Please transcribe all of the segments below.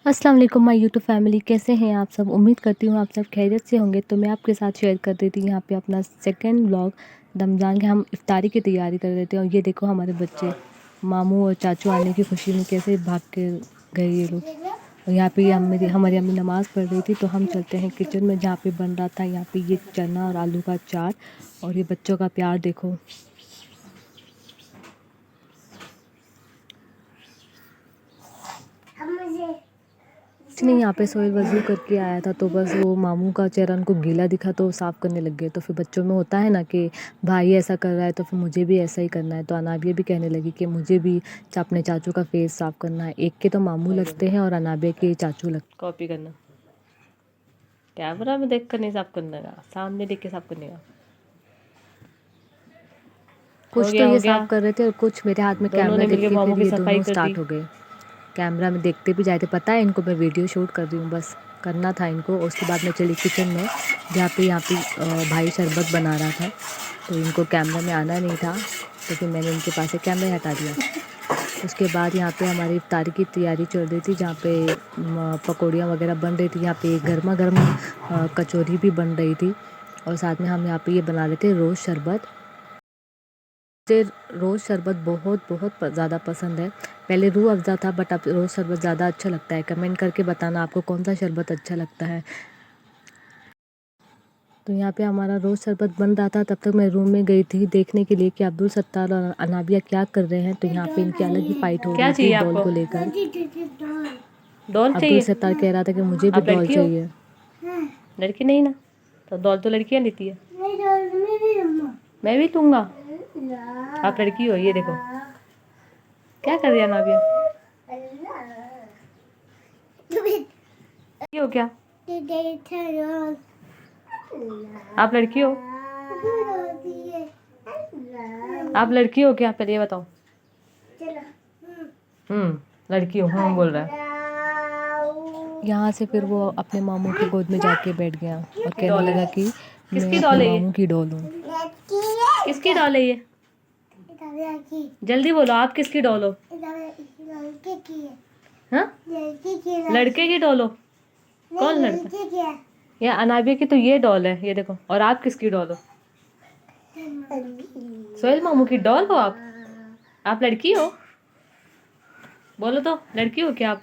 अस्सलाम वालेकुम my YouTube family, कैसे हैं आप सब। उम्मीद करती हूँ आप सब खैरियत से होंगे। तो मैं आपके साथ शेयर कर देती हूँ यहाँ पे अपना सेकंड व्लॉग। रमज़ान के हम इफ्तारी की तैयारी कर देते हैं और ये देखो हमारे बच्चे मामू और चाचू आने की खुशी में कैसे भाग के गए ये लोग। और यहाँ पे हमारी अम्मी नमाज़ पढ़ रही थी, तो हम चलते हैं किचन में जहाँ पे बन रहा था यहाँ पे ये चना और आलू का चाट। और ये बच्चों का प्यार देखो। कुछ नहीं, यहाँ पे सोहेल वज़ू करके आया था, तो बस वो मामू का चेहरा उनको गीला दिखा तो साफ़ करने लग गए। तो फिर बच्चों में होता है ना कि भाई ऐसा कर रहा है तो फिर मुझे भी ऐसा ही करना है। तो अनाबिया भी कहने लगी कि मुझे भी अपने चाचू का फेस साफ़ करना है। एक के तो मामू लगते हैं और अनाबिया के चाचू लगते हैं। कॉपी करना, कैमरा में देख कर नहीं साफ़ करने का, सामने देख के साफ़ करने का। कुछ तो ये साफ़ कर रहे थे और कुछ मेरे हाथ में कैमरा देख के फिर ये दोनों स्टार्ट हो गए। कैमरा में देखते भी जाए थे, पता है इनको मैं वीडियो शूट कर रही हूँ, बस करना था इनको। उसके बाद मैं चली किचन में जहाँ पे यहाँ पे भाई शरबत बना रहा था, तो इनको कैमरा में आना नहीं था, तो फिर मैंने इनके पास से कैमरा हटा दिया। उसके बाद यहाँ पे हमारी इफ्तारी की तैयारी चल रही थी, जहाँ पे पकौड़ियाँ वगैरह बन रही थी। यहाँ पे गर्मा गर्म कचौरी भी बन रही थी और साथ में हम यहाँ पे ये बना रहे थे रोज़ शरबत। मुझे रोज़ शरबत बहुत बहुत ज़्यादा पसंद है। पहले रूह अफ़ज़ा था, बट अब रोज़ शरबत ज़्यादा अच्छा लगता है। कमेंट करके बताना आपको कौन सा शरबत अच्छा लगता है। तो यहाँ पे हमारा रोज़ शरबत बन रहा था, तब तक मैं रूम में गई थी देखने के लिए कि अब्दुल सत्तार और अनाबिया क्या कर रहे हैं। तो यहाँ पे इनकी अलग ही फाइट हो रही थी डॉल को लेकर। अब्दुल सत्तार कह रहा था कि मुझे भी डॉल चाहिए। लड़की नहीं ना, तो डॉल तो लड़कियाँ लेती है। मैं भी लूँगा। आप लड़की हो, ये देखो क्या कर रही है अनाबिया। ये हो क्या, आप लड़की हो? आप लड़की हो क्या, पहले ये बताओ। लड़की हो, हाँ बोल रहा है। यहाँ से फिर वो अपने मामू की गोद में जाके बैठ गया और कहने लगा कि मैं अपने मामू की डॉल हूँ। किसकी डॉल है ये? जल्दी बोलो, आप किसकी डॉल हो? हाँ? लड़के की डॉल हो? कौन लड़का? या अनाबिया की तो ये डॉल है, ये देखो। और आप किसकी डॉल हो? सोहेल मामू की डॉल हो आप? आप लड़की हो? बोलो तो, लड़की हो क्या आप?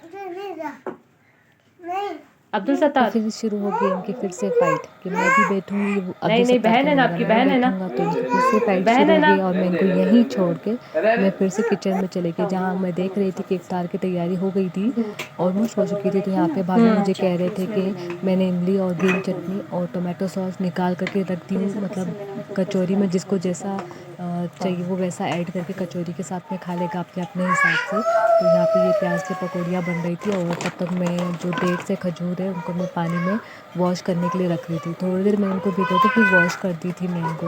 अब्दुल सत्तार। फिर शुरू हो गई इनकी फिर से फाइट कि मैं भी बैठूंगी। नहीं, बहन है ना आपकी, बहन है ना, तो इनकी फिर से फाइट शुरू हो गई और मैं इनको यहीं छोड़ के मैं फिर से किचन में चले गई, जहाँ मैं देख रही थी कि इफ्तार की तैयारी हो गई थी, ऑलमोस्ट हो चुकी थी। तो यहाँ पे भाभी मुझे कह रहे थे कि मैंने इमली और ग्रीन चटनी और टोमेटो सॉस निकाल करके रख दी हूँ, मतलब कचौरी में जिसको जैसा चाहिए वो वैसा ऐड करके कचौरी के साथ में खा लेगा अपने अपने हिसाब से। तो यहाँ पे ये प्याज की पकौड़ियाँ बन रही थी और तब तक मैं जो डेट्स से खजूर है उनको मैं पानी में वॉश करने के लिए रख रही थी। थोड़ी देर मैं इनको भिगो के फिर वॉश कर दी थी मैं इनको।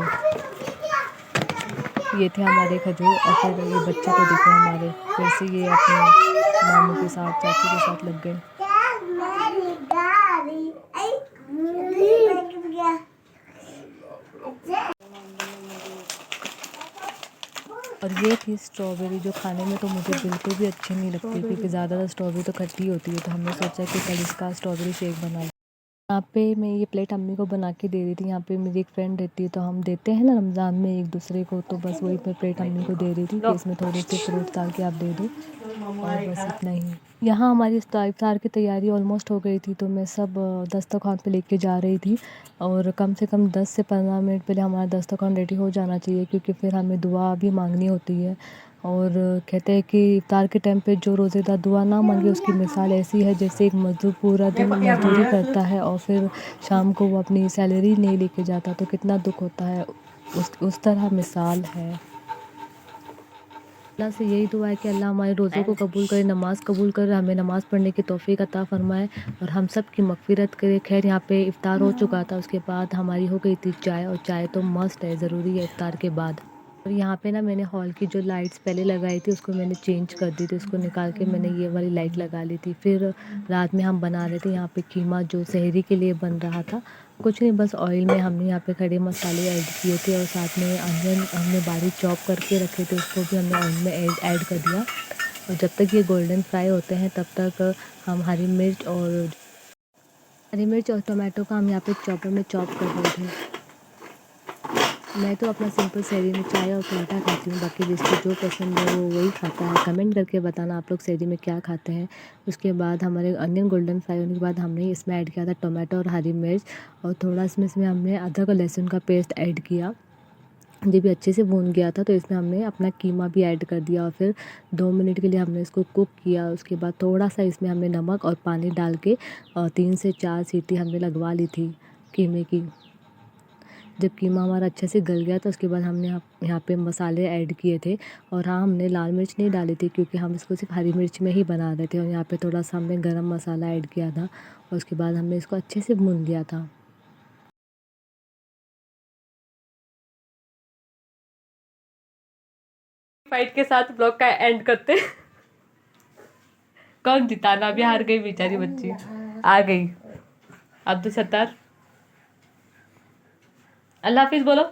ये थे हमारे खजूर। और फिर ये बच्चों को देखो हमारे, फिर से ये अपने मामू के साथ चाचू के साथ लग गए। और ये थी स्ट्रॉबेरी, जो खाने में तो मुझे बिल्कुल भी अच्छी नहीं लगती, क्योंकि ज़्यादातर स्ट्रॉबेरी तो खट्टी होती है। तो हमने सोचा कि कल इसका स्ट्रॉबेरी शेक बना लें। यहाँ पे मैं ये प्लेट अम्मी को बना के दे रही थी। यहाँ पे मेरी एक फ्रेंड रहती है, तो हम देते हैं ना रमज़ान में एक दूसरे को, तो बस वही मैं प्लेट अम्मी को दे रही थी कि इसमें थोड़े से फ्रूट डाल के आप दे दो, और बस इतना ही। यहाँ हमारी इफ्तार की तैयारी ऑलमोस्ट हो गई थी, तो मैं सब दस्तरखान पे लेके जा रही थी। और कम से कम 10 से 15 मिनट पहले हमारा दस्तरखान रेडी हो जाना चाहिए, क्योंकि फिर हमें दुआ भी मांगनी होती है। और कहते हैं कि इफ्तार के टाइम पे जो रोज़ेदार दुआ ना मांगे उसकी मिसाल ऐसी है जैसे एक मज़दूर पूरा दिन मज़दूरी करता है और फिर शाम को वो अपनी सैलरी नहीं लेके जाता, तो कितना दुख होता है। उस तरह मिसाल है। अल्लाह से यही दुआ है कि अल्लाह हमारे रोज़ों को कबूल करे, नमाज़ कबूल करे, हमें नमाज़ पढ़ने की तौफ़ीक अता फ़रमाए और हम सब की मग़फ़िरत करे। खैर यहाँ पे इफ़्तार हो चुका था, उसके बाद हमारी हो गई थी चाय, और चाय तो मस्ट है, ज़रूरी है इफ़्तार के बाद। और यहाँ पे ना मैंने हॉल की जो लाइट्स पहले लगाई थी उसको मैंने चेंज कर दी थी, उसको निकाल के मैंने ये वाली लाइट लगा ली थी। फिर रात में हम बना रहे थे यहाँ पे कीमा, जो सहरी के लिए बन रहा था। कुछ नहीं, बस ऑयल में हमने यहाँ पे खड़े मसाले ऐड किए थे और साथ में अनियन हमने बारीक चॉप करके रखे थे, उसको भी हमने ऑयल में ऐड कर दिया। और जब तक ये गोल्डन फ्राई होते हैं तब तक हम हरी मिर्च और टमाटो का हम यहाँ पे चॉपर में चॉप कर रहे थे। मैं तो अपना सिंपल सहरी में चाय और पराठा खाती हूँ, बाकी जिसको जो पसंद है वो वही खाता है। कमेंट करके बताना आप लोग सहरी में क्या खाते हैं। उसके बाद हमारे अनियन गोल्डन फ्राई होने के बाद हमने इसमें ऐड किया था टमाटो और हरी मिर्च, और थोड़ा इसमें हमने अदरक और लहसुन का पेस्ट ऐड किया। जब भी अच्छे से भून गया था तो इसमें हमने अपना कीमा भी ऐड कर दिया और फिर 2 मिनट के लिए हमने इसको कुक किया। उसके बाद थोड़ा सा इसमें हमने नमक और पानी डाल के 3 से 4 सीटी हमने लगवा ली थी कीमे की। जब कीमा हमारा अच्छे से गल गया तो उसके बाद हमने यहाँ पे मसाले ऐड किए थे। और हाँ, हमने लाल मिर्च नहीं डाली थी क्योंकि हम इसको सिर्फ हरी मिर्च में ही बना रहे थे। और यहाँ पे थोड़ा सा हमने गरम मसाला ऐड किया था और उसके बाद हमने इसको अच्छे से भून लिया था। फाइट के साथ ब्लॉग का एंड करते। कौन जिताना, अभी हार गई बेचारी बच्ची, आ गई अब्दुल सत्तार। अल्लाह हाफिज बोलो।